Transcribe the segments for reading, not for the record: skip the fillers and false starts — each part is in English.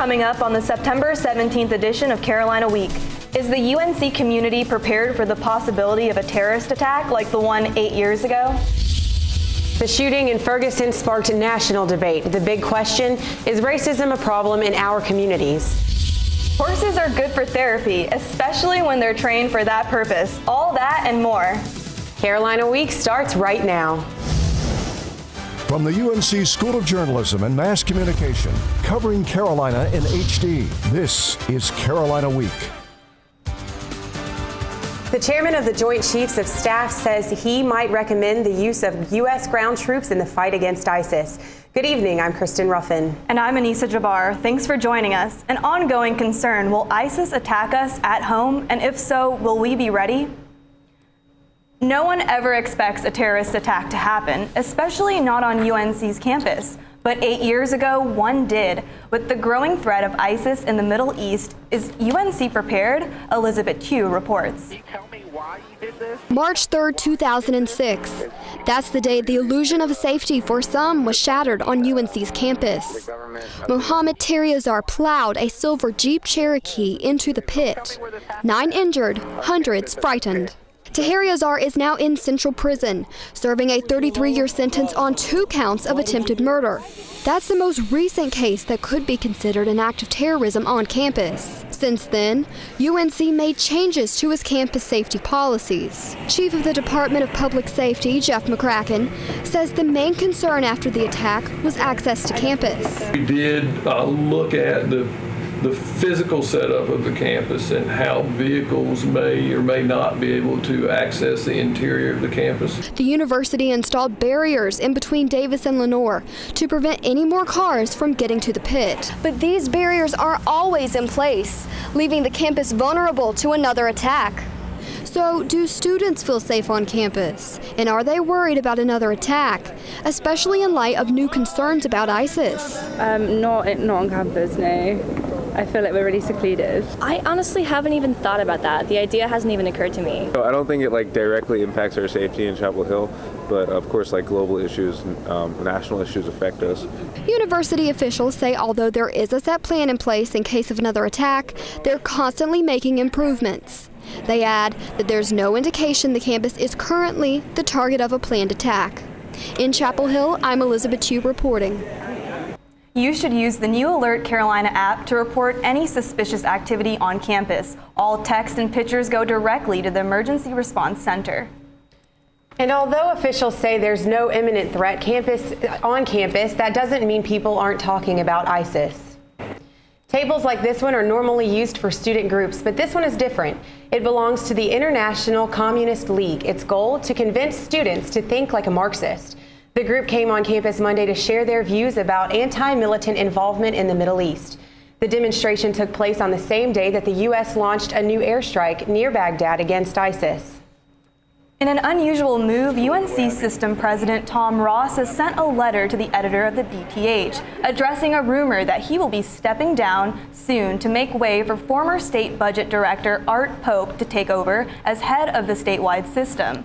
coming up on the September 17th edition of Carolina Week. Is the UNC community prepared for the possibility of a terrorist attack like the one 8 years ago? The shooting in Ferguson sparked national debate. The big question, is racism a problem in our communities? Horses are good for therapy, especially when they're trained for that purpose. All that and more. Carolina Week starts right now. From the UNC School of Journalism and Mass Communication, covering Carolina in HD, this is Carolina Week. The chairman of the Joint Chiefs of Staff says he might recommend the use of U.S. ground troops in the fight against ISIS. Good evening, I'm Kristen Ruffin. And I'm Anissa Jabbar. Thanks for joining us. An ongoing concern, will ISIS attack us at home? And if so, will we be ready? No one ever expects a terrorist attack to happen, especially not on UNC's campus. But 8 years ago, one did. With the growing threat of ISIS in the Middle East, is UNC prepared? Elizabeth Chu reports. Can you tell me why you did this? March 3rd, 2006. That's the day the illusion of safety for some was shattered on UNC's campus. Mohammed Terriazar plowed a silver Jeep Cherokee into the pit. 9 injured, hundreds frightened. Terriazar is now in Central Prison, serving a 33-year sentence on 2 counts of attempted murder. That's the most recent case that could be considered an act of terrorism on campus. Since then, UNC made changes to its campus safety policies. Chief of the Department of Public Safety, Jeff McCracken, says the main concern after the attack was access to campus. We did look at the physical setup of the campus and how vehicles may or may not be able to access the interior of the campus. The university installed barriers in between Davis and Lenoir to prevent any more cars from getting to the pit. But these barriers are always in place, leaving the campus vulnerable to another attack. So, do students feel safe on campus? And are they worried about another attack, especially in light of new concerns about ISIS? Not on campus, no. I feel like we're really secluded. I honestly haven't even thought about that. The idea hasn't even occurred to me. I don't think it directly impacts our safety in Chapel Hill, but of course global issues, national issues affect us. University officials say although there is a set plan in place in case of another attack, they're constantly making improvements. They add that there's no indication the campus is currently the target of a planned attack. In Chapel Hill, I'm Elizabeth Chu reporting. You should use the new Alert Carolina app to report any suspicious activity on campus. All text and pictures go directly to the Emergency Response Center. And although officials say there's no imminent threat on campus, that doesn't mean people aren't talking about ISIS. Tables like this one are normally used for student groups, but this one is different. It belongs to the International Communist League. Its goal, to convince students to think like a Marxist. The group came on campus Monday to share their views about anti-militant involvement in the Middle East. The demonstration took place on the same day that the U.S. launched a new airstrike near Baghdad against ISIS. In an unusual move, UNC System President Tom Ross has sent a letter to the editor of the DPH, addressing a rumor that he will be stepping down soon to make way for former State Budget Director Art Pope to take over as head of the statewide system.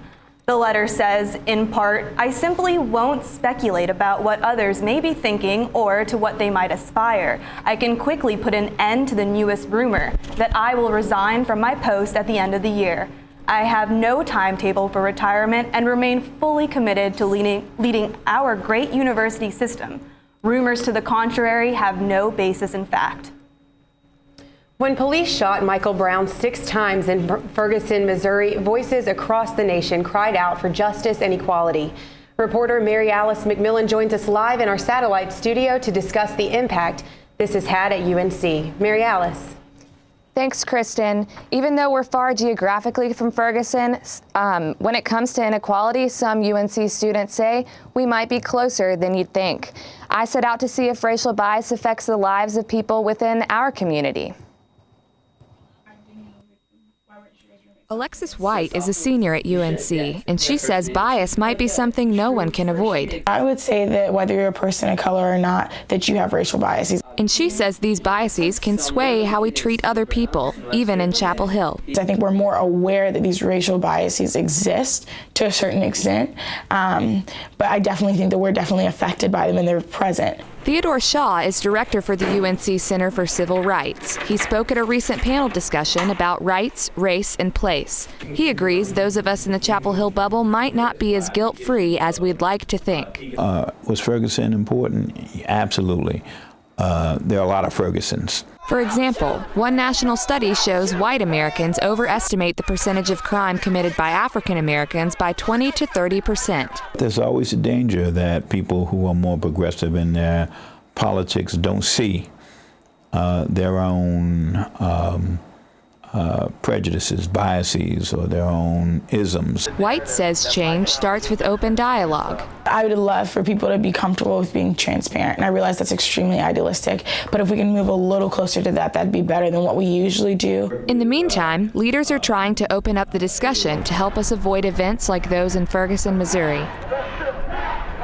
The letter says, in part, I simply won't speculate about what others may be thinking or to what they might aspire. I can quickly put an end to the newest rumor that I will resign from my post at the end of the year. I have no timetable for retirement and remain fully committed to leading our great university system. Rumors to the contrary have no basis in fact. When police shot Michael Brown 6 times in Ferguson, Missouri, voices across the nation cried out for justice and equality. Reporter Mary Alice McMillan joins us live in our satellite studio to discuss the impact this has had at UNC. Mary Alice. Thanks, Kristen. Even though we're far geographically from Ferguson, when it comes to inequality, some UNC students say we might be closer than you'd think. I set out to see if racial bias affects the lives of people within our community. Alexis White is a senior at UNC, and she says bias might be something no one can avoid. I would say that whether you're a person of color or not, that you have racial biases. And she says these biases can sway how we treat other people, even in Chapel Hill. I think we're more aware that these racial biases exist to a certain extent, but I definitely think that we're definitely affected by them and they're present. Theodore Shaw is director for the UNC Center for Civil Rights. He spoke at a recent panel discussion about rights, race, and place. He agrees those of us in the Chapel Hill bubble might not be as guilt-free as we'd like to think. Was Ferguson important? Absolutely. There are a lot of Fergusons. For example, one national study shows white Americans overestimate the percentage of crime committed by African Americans by 20 to 30%. There's always a danger that people who are more progressive in their politics don't see their own prejudices, biases, or their own isms. White says change starts with open dialogue. I would love for people to be comfortable with being transparent, and I realize that's extremely idealistic, but if we can move a little closer to that, that'd be better than what we usually do. In the meantime, leaders are trying to open up the discussion to help us avoid events like those in Ferguson, Missouri.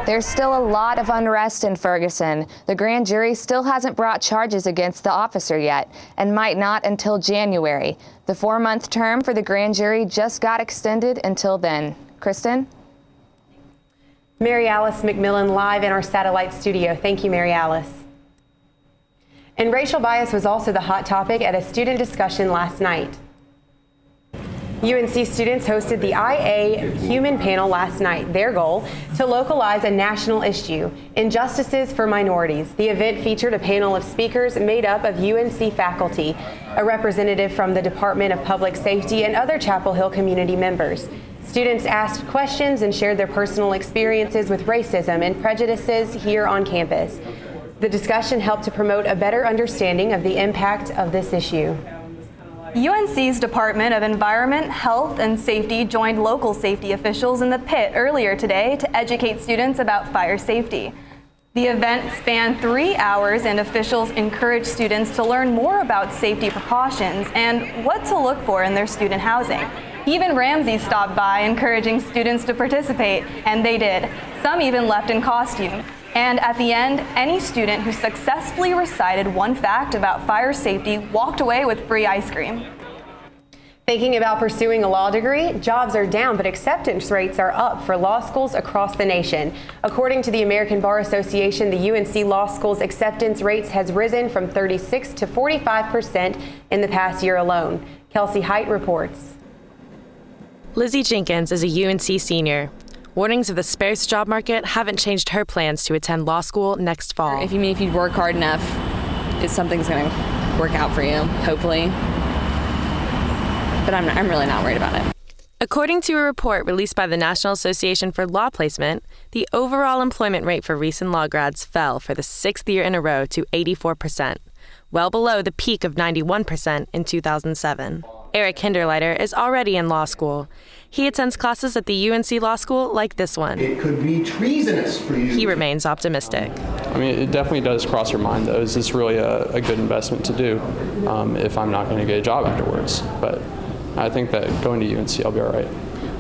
There's still a lot of unrest in Ferguson. The grand jury still hasn't brought charges against the officer yet, and might not until January. The 4-month term for the grand jury just got extended until then. Kristen? Mary Alice McMillan live in our satellite studio. Thank you, Mary Alice. And racial bias was also the hot topic at a student discussion last night. UNC students hosted the IA Human Panel last night. Their goal, to localize a national issue, injustices for minorities. The event featured a panel of speakers made up of UNC faculty, a representative from the Department of Public Safety, and other Chapel Hill community members. Students asked questions and shared their personal experiences with racism and prejudices here on campus. The discussion helped to promote a better understanding of the impact of this issue. UNC's Department of Environment, Health, and Safety joined local safety officials in the pit earlier today to educate students about fire safety. The event spanned 3 hours, and officials encouraged students to learn more about safety precautions and what to look for in their student housing. Even Ramsey stopped by, encouraging students to participate, and they did. Some even left in costume. And at the end, any student who successfully recited one fact about fire safety walked away with free ice cream. Thinking about pursuing a law degree? Jobs are down, but acceptance rates are up for law schools across the nation. According to the American Bar Association, the UNC Law School's acceptance rates has risen from 36 to 45% in the past year alone. Kelsey Height reports. Lizzie Jenkins is a UNC senior. Warnings of the sparse job market haven't changed her plans to attend law school next fall. If you work hard enough, something's going to work out for you, hopefully. But I'm really not worried about it. According to a report released by the National Association for Law Placement, the overall employment rate for recent law grads fell for the 6th year in a row to 84%, well below the peak of 91% in 2007. Eric Hinderleiter is already in law school. He attends classes at the UNC Law School like this one. It could be treasonous for you. He remains optimistic. I mean, it definitely does cross your mind, though. Is this really a good investment to do if I'm not going to get a job afterwards? But I think that going to UNC, I'll be all right.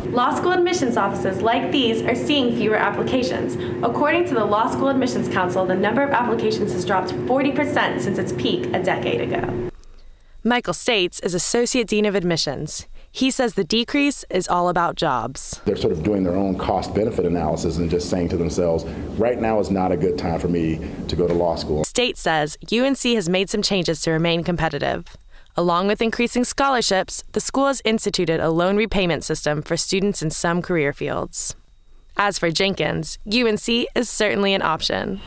Law school admissions offices like these are seeing fewer applications. According to the Law School Admissions Council, the number of applications has dropped 40% since its peak a decade ago. Michael States is Associate Dean of Admissions. He says the decrease is all about jobs. They're sort of doing their own cost-benefit analysis and just saying to themselves, right now is not a good time for me to go to law school. States says UNC has made some changes to remain competitive. Along with increasing scholarships, the school has instituted a loan repayment system for students in some career fields. As for Jenkins, UNC is certainly an option.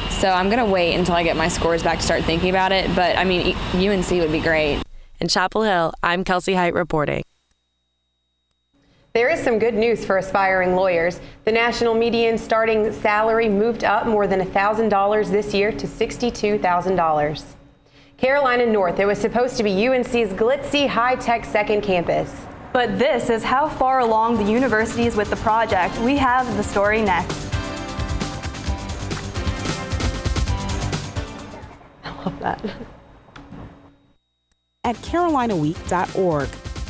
So I'm going to wait until I get my scores back to start thinking about it, but I mean, UNC would be great. In Chapel Hill, I'm Kelsey Height reporting. There is some good news for aspiring lawyers. The national median starting salary moved up more than $1,000 this year to $62,000. Carolina North, it was supposed to be UNC's glitzy high-tech second campus. But this is how far along the university is with the project. We have the story next. I love that. At carolinaweek.org.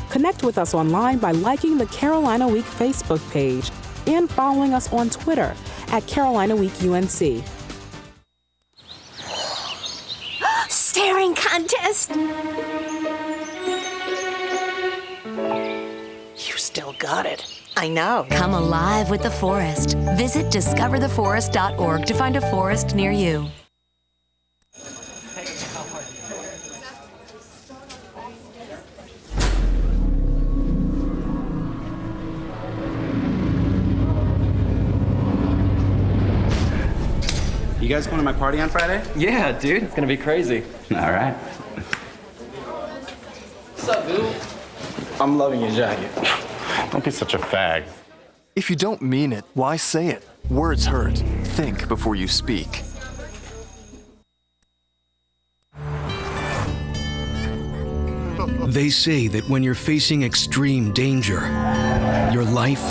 Connect with us online by liking the Carolina Week Facebook page and following us on Twitter at Carolina Week UNC. Staring contest! You still got it. I know. Come alive with the forest. Visit discovertheforest.org to find a forest near you. You guys going to my party on Friday? Yeah, dude, it's gonna be crazy. All right. What's up, dude? I'm loving your jacket. Don't be such a fag. If you don't mean it, why say it? Words hurt. Think before you speak. They say that when you're facing extreme danger, your life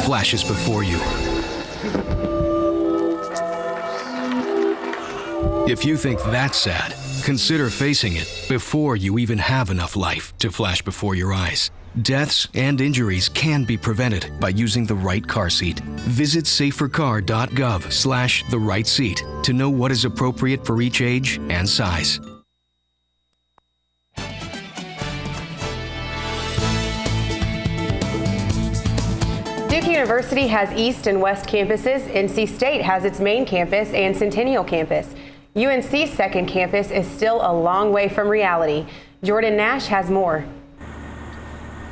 flashes before you. If you think that's sad, consider facing it before you even have enough life to flash before your eyes. Deaths and injuries can be prevented by using the right car seat. Visit safercar.gov/the-right-seat to know what is appropriate for each age and size. Duke University has East and West campuses. NC State has its main campus and Centennial campus. UNC's second campus is still a long way from reality. Jordan Nash has more.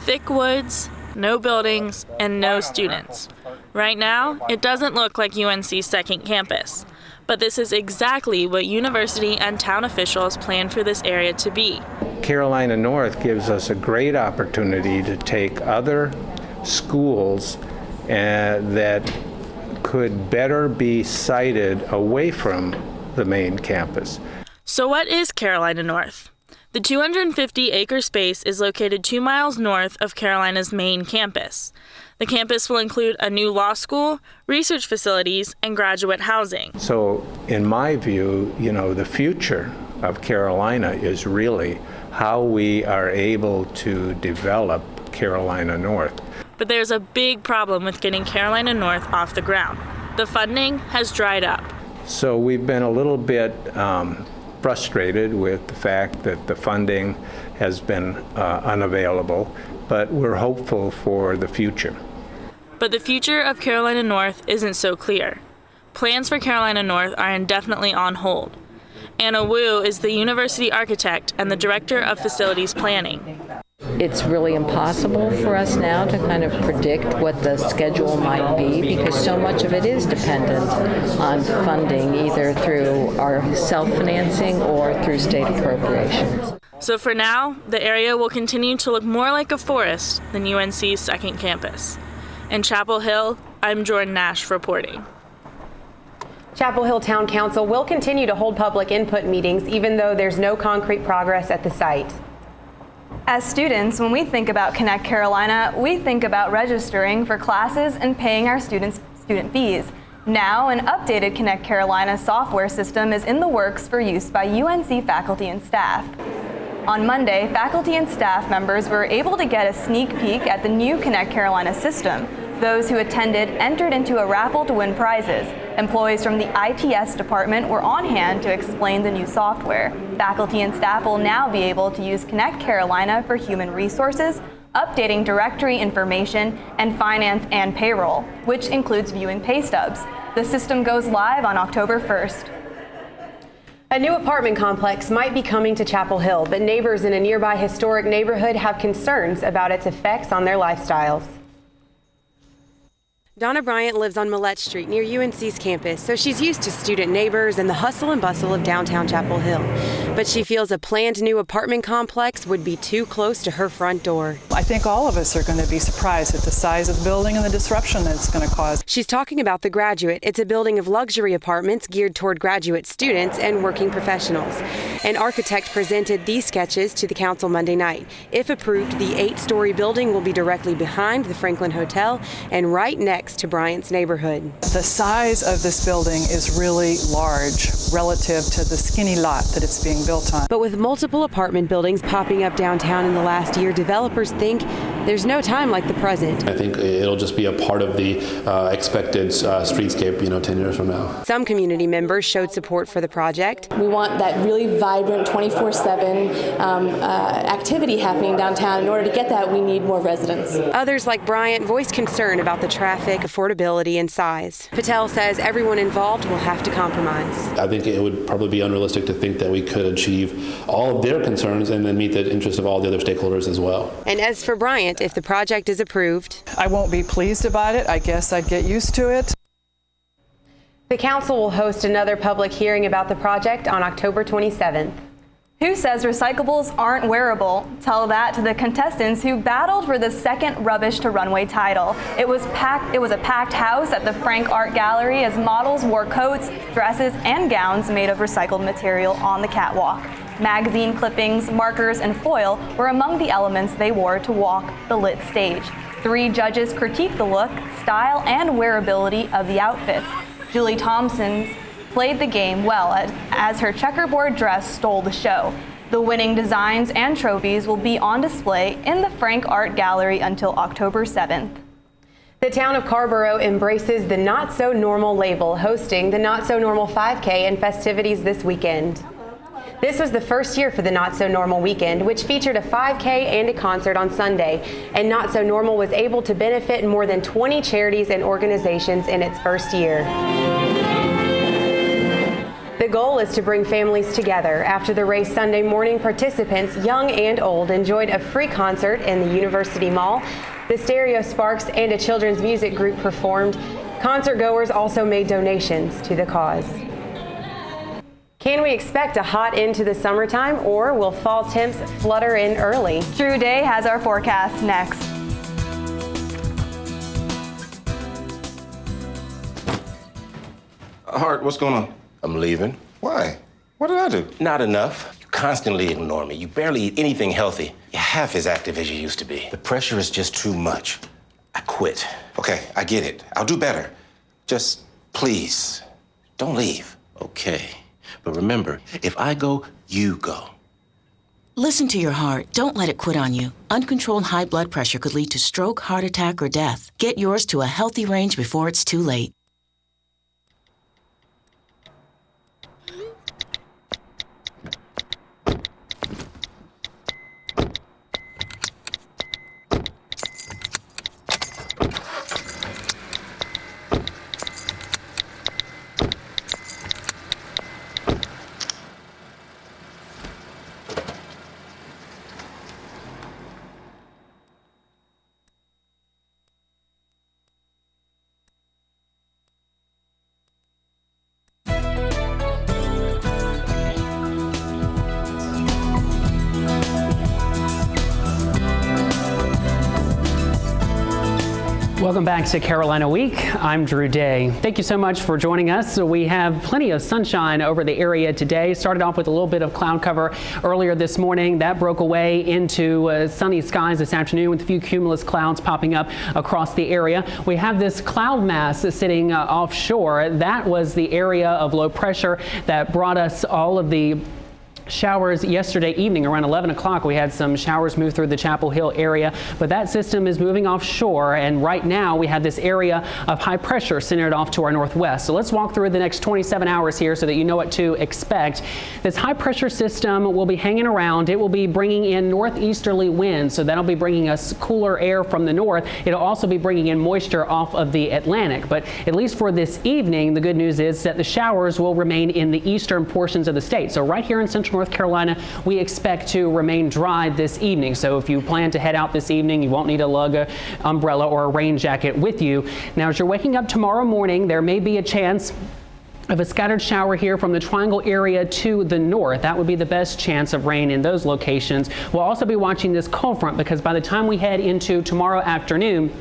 Thick woods, no buildings, and no students. Right now, it doesn't look like UNC's second campus. But this is exactly what university and town officials plan for this area to be. Carolina North gives us a great opportunity to take other schools that could better be sited away from the main campus. So what is Carolina North? The 250-acre space is located 2 miles north of Carolina's main campus. The campus will include a new law school, research facilities, and graduate housing. So in my view, the future of Carolina is really how we are able to develop Carolina North. But there's a big problem with getting Carolina North off the ground. The funding has dried up. So we've been a little bit frustrated with the fact that the funding has been unavailable, but we're hopeful for the future. But the future of Carolina North isn't so clear. Plans for Carolina North are indefinitely on hold. Anna Wu is the university architect and the director of facilities planning. It's really impossible for us now to kind of predict what the schedule might be because so much of it is dependent on funding, either through our self-financing or through state appropriations. So for now, the area will continue to look more like a forest than UNC's second campus. In Chapel Hill, I'm Jordan Nash reporting. Chapel Hill Town Council will continue to hold public input meetings even though there's no concrete progress at the site. As students, when we think about Connect Carolina, we think about registering for classes and paying our students student fees. Now, an updated Connect Carolina software system is in the works for use by UNC faculty and staff. On Monday, faculty and staff members were able to get a sneak peek at the new Connect Carolina system. Those who attended entered into a raffle to win prizes. Employees from the ITS department were on hand to explain the new software. Faculty and staff will now be able to use Connect Carolina for human resources, updating directory information, and finance and payroll, which includes viewing pay stubs. The system goes live on October 1st. A new apartment complex might be coming to Chapel Hill, but neighbors in a nearby historic neighborhood have concerns about its effects on their lifestyles. Donna Bryant lives on Millette Street near UNC's campus, so she's used to student neighbors and the hustle and bustle of downtown Chapel Hill. But she feels a planned new apartment complex would be too close to her front door. I think all of us are going to be surprised at the size of the building and the disruption that it's going to cause. She's talking about the Graduate. It's a building of luxury apartments geared toward graduate students and working professionals. An architect presented these sketches to the council Monday night. If approved, the 8-story building will be directly behind the Franklin Hotel and right next to Bryant's neighborhood. The size of this building is really large relative to the skinny lot that it's being built on. But with multiple apartment buildings popping up downtown in the last year, developers think there's no time like the present. I think it'll just be a part of the expected streetscape, 10 years from now. Some community members showed support for the project. We want that really vibrant 24/7 activity happening downtown. In order to get that, we need more residents. Others, like Bryant, voiced concern about the traffic, affordability, and size. Patel says everyone involved will have to compromise. I think it would probably be unrealistic to think that we could achieve all of their concerns and then meet the interests of all the other stakeholders as well. And as for Bryant, if the project is approved, I won't be pleased about it. I guess I'd get used to it. The council will host another public hearing about the project on October 27th. Who says recyclables aren't wearable? Tell that to the contestants who battled for the second Rubbish to Runway title. It was a packed house at the Frank Art Gallery as models wore coats, dresses, and gowns made of recycled material on the catwalk. Magazine clippings, markers, and foil were among the elements they wore to walk the lit stage. 3 judges critiqued the look, style, and wearability of the outfits. Julie Thompson played the game well as her checkerboard dress stole the show. The winning designs and trophies will be on display in the Frank Art Gallery until October 7th. The town of Carrboro embraces the Not So Normal label, hosting the Not So Normal 5K and festivities this weekend. This was the first year for the Not So Normal weekend, which featured a 5K and a concert on Sunday. And Not So Normal was able to benefit more than 20 charities and organizations in its first year. The goal is to bring families together. After the race Sunday morning, participants, young and old, enjoyed a free concert in the University Mall. The Stereo Sparks and a children's music group performed. Concert goers also made donations to the cause. Can we expect a hot end to the summertime, or will fall temps flutter in early? Drew Day has our forecast next. Hart, what's going on? I'm leaving. Why? What did I do? Not enough. You constantly ignore me. You barely eat anything healthy. You're half as active as you used to be. The pressure is just too much. I quit. Okay, I get it. I'll do better. Just please, don't leave. Okay. But remember, if I go, you go. Listen to your heart. Don't let it quit on you. Uncontrolled high blood pressure could lead to stroke, heart attack, or death. Get yours to a healthy range before it's too late. Welcome back to Carolina Week. I'm Drew Day. Thank you so much for joining us. So we have plenty of sunshine over the area today. Started off with a little bit of cloud cover earlier this morning. That broke away into sunny skies this afternoon with a few cumulus clouds popping up across the area. We have this cloud mass sitting offshore. That was the area of low pressure that brought us all of the showers yesterday evening. Around 11 o'clock we had some showers move through the Chapel Hill area, but that system is moving offshore, and right now we have this area of high pressure centered off to our northwest. So let's walk through the next 27 hours here so that you know what to expect. This high pressure system will be hanging around. It will be bringing in northeasterly winds, so that'll be bringing us cooler air from the north. It'll also be bringing in moisture off of the Atlantic, but at least for this evening, the good news is that the showers will remain in the eastern portions of the state. So right here in central North Carolina, we expect to remain dry this evening. So if you plan to head out this evening, you won't need to lug an umbrella or a rain jacket with you. Now, as you're waking up tomorrow morning, there may be a chance of a scattered shower here from the Triangle area to the north. That would be the best chance of rain in those locations. We'll also be watching this cold front because by the time we head into tomorrow afternoon,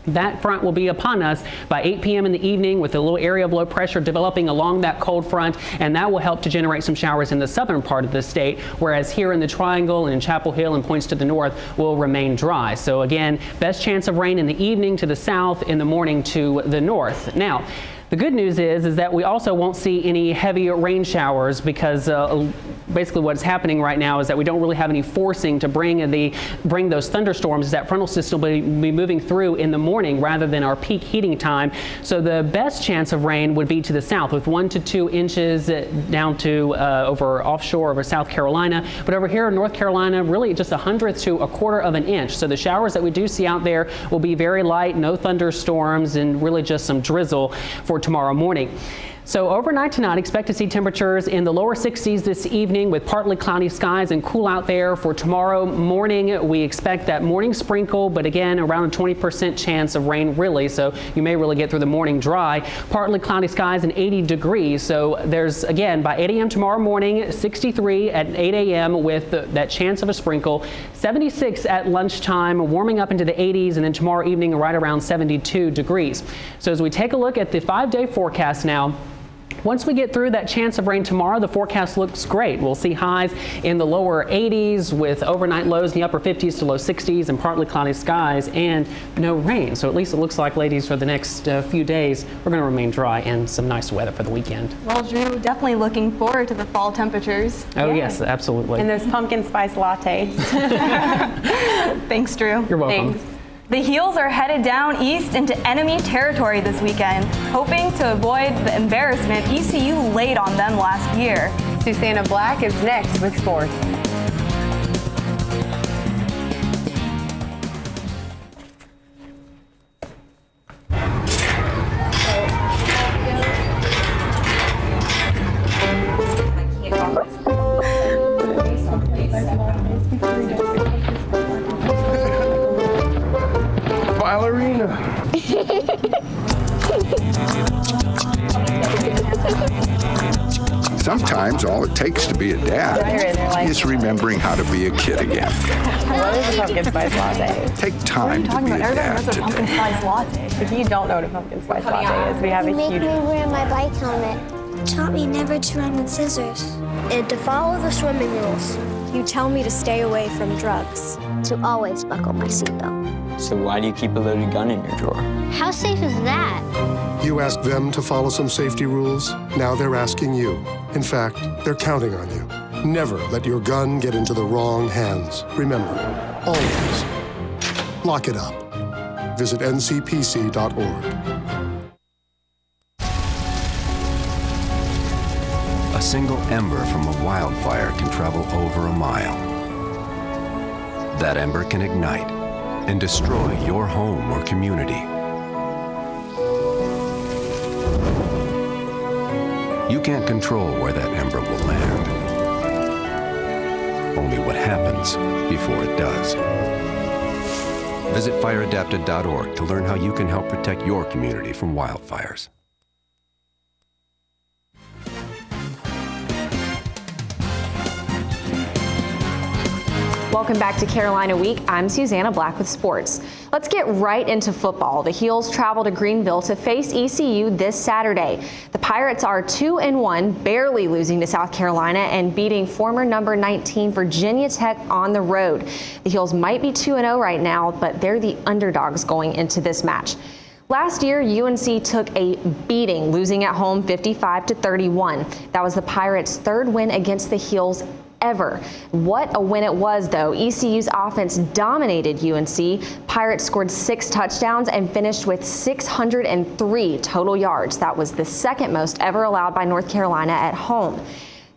that front will be upon us by 8 p.m. in the evening with a little area of low pressure developing along that cold front, and that will help to generate some showers in the southern part of the state, whereas here in the Triangle and in Chapel Hill and points to the north will remain dry. So again, best chance of rain in the evening to the south, in the morning to the north. Now, the good news is that we also won't see any heavy rain showers because basically what's happening right now is that we don't really have any forcing to bring those thunderstorms. That frontal system will be moving through in the morning rather than our peak heating time. So the best chance of rain would be to the south with 1 to 2 inches down to over offshore over South Carolina. But over here in North Carolina, really just 1/100 to 1/4 of an inch. So the showers that we do see out there will be very light, no thunderstorms, and really just some drizzle for tomorrow morning. So overnight tonight, expect to see temperatures in the lower 60s this evening with partly cloudy skies and cool out there. For tomorrow morning, we expect that morning sprinkle, but again, around a 20% chance of rain really. So you may really get through the morning dry. Partly cloudy skies and 80 degrees. So there's, again, by 8 a.m. tomorrow morning, 63 at 8 a.m. with that chance of a sprinkle. 76 at lunchtime, warming up into the 80s, and then tomorrow evening right around 72 degrees. So as we take a look at the 5-day forecast now, once we get through that chance of rain tomorrow, the forecast looks great. We'll see highs in the lower 80s with overnight lows in the upper 50s to low 60s and partly cloudy skies and no rain. So at least it looks like, ladies, for the next few days, we're going to remain dry and some nice weather for the weekend. Well, Drew, definitely looking forward to the fall temperatures. Oh, yes, absolutely. And those pumpkin spice lattes. Thanks, Drew. You're welcome. Thanks. The Heels are headed down east into enemy territory this weekend, hoping to avoid the embarrassment ECU laid on them last year. Susanna Black is next with sports. Sometimes all it takes to be a dad is remembering how to be a kid again. What is a pumpkin spice latte? Take time to be a dad Everyone knows a pumpkin today. spice latte. If you don't know what a pumpkin spice latte is, we have a You make huge... me wear my bike helmet. Taught me never to run with scissors. And to follow the swimming rules. You tell me to stay away from drugs. To always buckle my seatbelt. So why do you keep a loaded gun in your drawer? How safe is that? You asked them to follow some safety rules. Now they're asking you. In fact, they're counting on you. Never let your gun get into the wrong hands. Remember, always lock it up. Visit ncpc.org. A single ember from a wildfire can travel over a mile. That ember can ignite and destroy your home or community. You can't control where that ember will land. Only what happens before it does. Visit fireadapted.org to learn how you can help protect your community from wildfires. Welcome back to Carolina Week. I'm Susanna Black with sports. Let's get right into football. The Heels travel to Greenville to face ECU this Saturday. The Pirates are 2-1, barely losing to South Carolina and beating former number 19 Virginia Tech on the road. The Heels might be 2-0 right now, but they're the underdogs going into this match. Last year, UNC took a beating, losing at home 55-31. That was the Pirates' third win against the Heels ever. What a win it was, though. ECU's offense dominated UNC. Pirates scored 6 touchdowns and finished with 603 total yards. That was the second most ever allowed by North Carolina at home.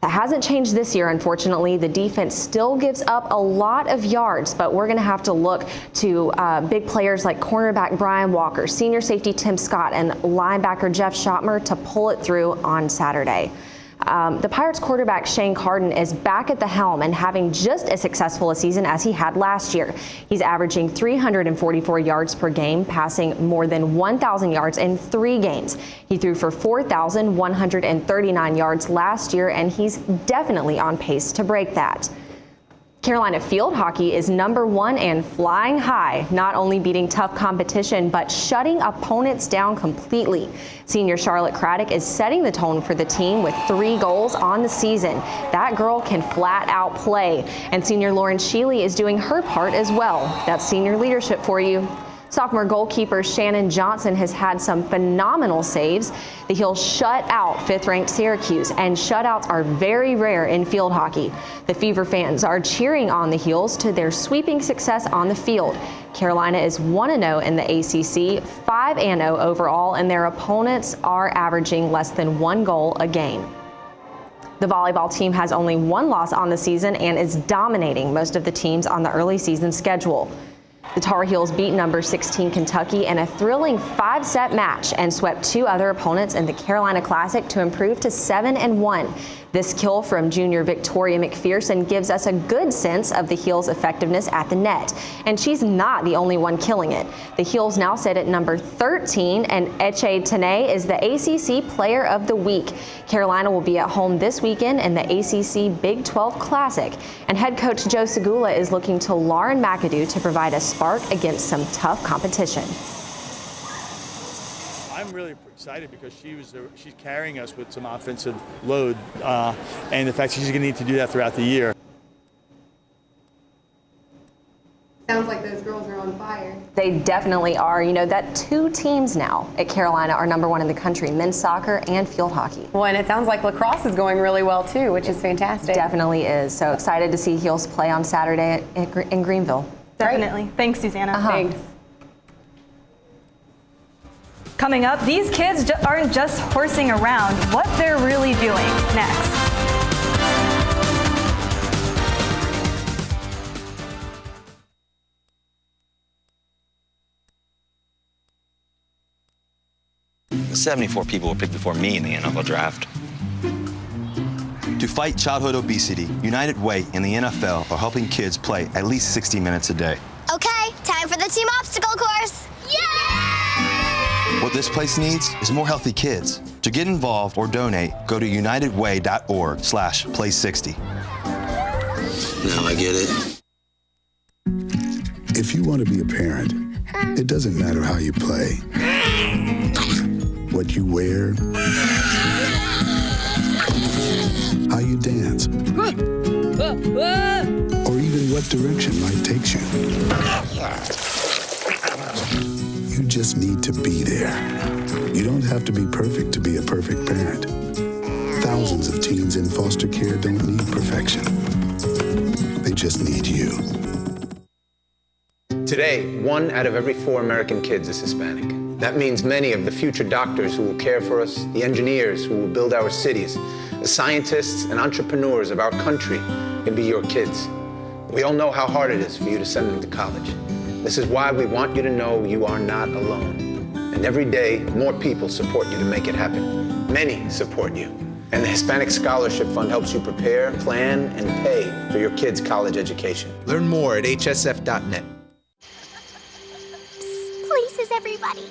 That hasn't changed this year, unfortunately. The defense still gives up a lot of yards, but we're going to have to look to big players like cornerback Brian Walker, senior safety Tim Scott, and linebacker Jeff Schottmer to pull it through on Saturday. The Pirates quarterback Shane Carden is back at the helm and having just as successful a season as he had last year. He's averaging 344 yards per game, passing more than 1,000 yards in 3 games. He threw for 4,139 yards last year, and he's definitely on pace to break that. Carolina field hockey is #1 and flying high, not only beating tough competition, but shutting opponents down completely. Senior Charlotte Craddock is setting the tone for the team with 3 goals on the season. That girl can flat out play. And senior Lauren Sheely is doing her part as well. That's senior leadership for you. Sophomore goalkeeper Shannon Johnson has had some phenomenal saves. The Heels shut out 5th-ranked Syracuse, and shutouts are very rare in field hockey. The Fever fans are cheering on the Heels to their sweeping success on the field. Carolina is 1-0 in the ACC, 5-0 overall, and their opponents are averaging less than 1 goal a game. The volleyball team has only 1 loss on the season and is dominating most of the teams on the early season schedule. The Tar Heels beat number 16 Kentucky in a thrilling 5-set match and swept 2 other opponents in the Carolina Classic to improve to 7-1. This kill from junior Victoria McPherson gives us a good sense of the Heels' effectiveness at the net. And she's not the only one killing it. The Heels now sit at number 13, and Eche Tene is the ACC Player of the Week. Carolina will be at home this weekend in the ACC Big 12 Classic. And head coach Joe Segula is looking to Lauren McAdoo to provide a spark against some tough competition. I'm really excited because she's carrying us with some offensive load, and the fact she's going to need to do that throughout the year. Sounds like those girls are on fire. They definitely are. You know, that 2 teams now at Carolina are number 1 in the country, men's soccer and field hockey. Well, and it sounds like lacrosse is going really well too, which is fantastic. Definitely is. So excited to see Heels play on Saturday in Greenville. Definitely. Great. Thanks, Susanna. Thanks. Coming up, these kids aren't just horsing around. What they're really doing next. The 74 people were picked before me in the NFL draft. To fight childhood obesity, United Way and the NFL are helping kids play at least 60 minutes a day. Okay, time for the team obstacle course. Yay! What this place needs is more healthy kids. To get involved or donate, go to unitedway.org/play60. Now I get it. If you want to be a parent, it doesn't matter how you play, what you wear, how you dance, or even what direction life takes you. You just need to be there. You don't have to be perfect to be a perfect parent. Thousands of teens in foster care don't need perfection. They just need you. Today, 1 out of every 4 American kids is Hispanic. That means many of the future doctors who will care for us, the engineers who will build our cities, the scientists and entrepreneurs of our country can be your kids. We all know how hard it is for you to send them to college. This is why we want you to know you are not alone. And every day, more people support you to make it happen. Many support you. And the Hispanic Scholarship Fund helps you prepare, plan, and pay for your kids' college education. Learn more at hsf.net. Places, everybody.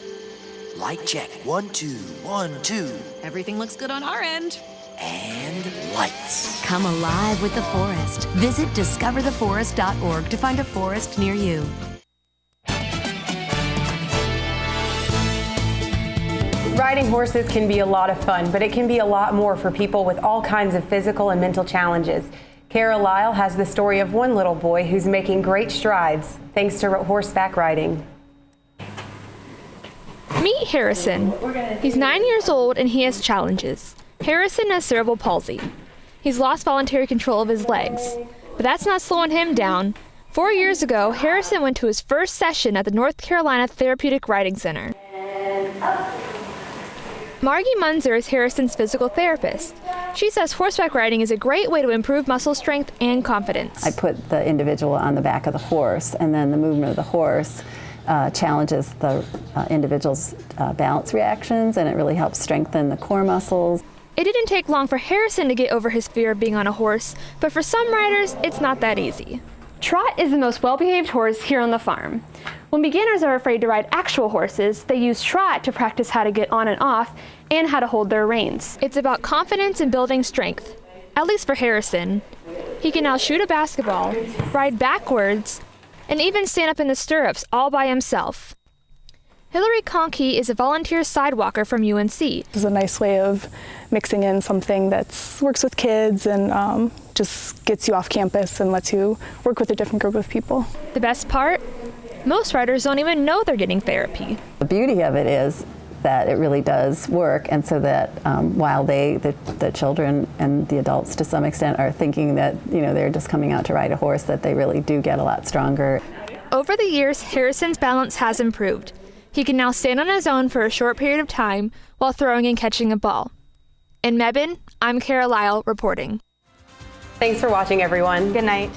Light check. 1, 2, 1, 2. Everything looks good on our end. And lights. Come alive with the forest. Visit discovertheforest.org to find a forest near you. Riding horses can be a lot of fun, but it can be a lot more for people with all kinds of physical and mental challenges. Kara Lyle has the story of one little boy who's making great strides thanks to horseback riding. Meet Harrison. He's 9 years old and he has challenges. Harrison has cerebral palsy. He's lost voluntary control of his legs, but that's not slowing him down. 4 years ago, Harrison went to his first session at the North Carolina Therapeutic Riding Center. Margie Munzer is Harrison's physical therapist. She says horseback riding is a great way to improve muscle strength and confidence. I put the individual on the back of the horse, and then the movement of the horse challenges the individual's balance reactions, and it really helps strengthen the core muscles. It didn't take long for Harrison to get over his fear of being on a horse, but for some riders, it's not that easy. Trot is the most well-behaved horse here on the farm. When beginners are afraid to ride actual horses, they use Trot to practice how to get on and off and how to hold their reins. It's about confidence and building strength, at least for Harrison. He can now shoot a basketball, ride backwards, and even stand up in the stirrups all by himself. Hillary Conkey is a volunteer sidewalker from UNC. This is a nice way of mixing in something that works with kids and just gets you off campus and lets you work with a different group of people. The best part? Most riders don't even know they're getting therapy. The beauty of it is that it really does work, and so that while the children and the adults to some extent are thinking that they're just coming out to ride a horse, that they really do get a lot stronger. Over the years, Harrison's balance has improved. He can now stand on his own for a short period of time while throwing and catching a ball. In Mebane, I'm Kara Lyle reporting. Thanks for watching, everyone. Good night.